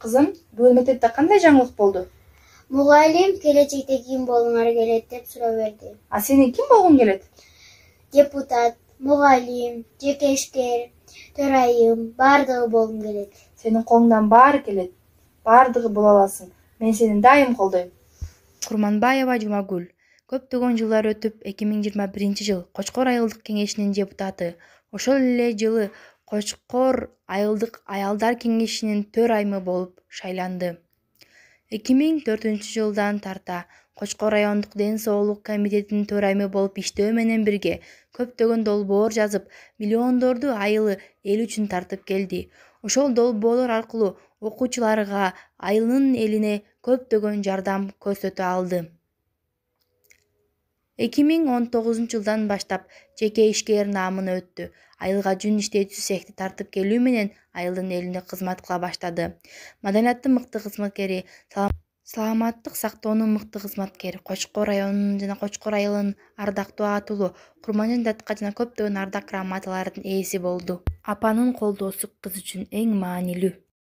Кызым, бүгүн мектепте кандай жаңылык болду? Мугалим келечекте ким болгуңар келет деп суроо берди. А сени ким болгуң келет? Депутат, мугалим, жеке ишкер, төрайым, бардыгы болгум келет. Сенин колуңдан баары келет. Бардыгы боло аласың. Мен сени дайым колдойм. Курманбаева Жумагүл көптөгөн жылдар өтүп 2021 Кочкор айылдык кеңешинин депутаты, ошол эле жылы Кочкор айылдык аялдар кеңешинин төрайымы болуп шайланды. 2004 тарта Кочкор райондук ден соолук комитетинин төрайымы болуп иштөө менен бирге көптөгөн долбоор жазып, миллиондорду айылы эл үчүн тартып келди. Ошол долбоорлор аркылуу окуучуларга, айылынын элине көптөгөн жардам көрсөтө алды. 2019 баштап жеке ишкер наамына өттү. Айылга жүн иштетүүчү цехти тартып келүү менен айылдын элине кызмат кыла баштады. Маданияттын мыкты кызматкери, саламаттык сактоонун мыкты кызматкери, Кочкор районунун жана Кочкор айылынын ардактуу атуулу, Курманжан Датка жана көптөгөн ардак грамоталардын ээси болду. Апанын колдоосу кыз үчүн эң маанилүү.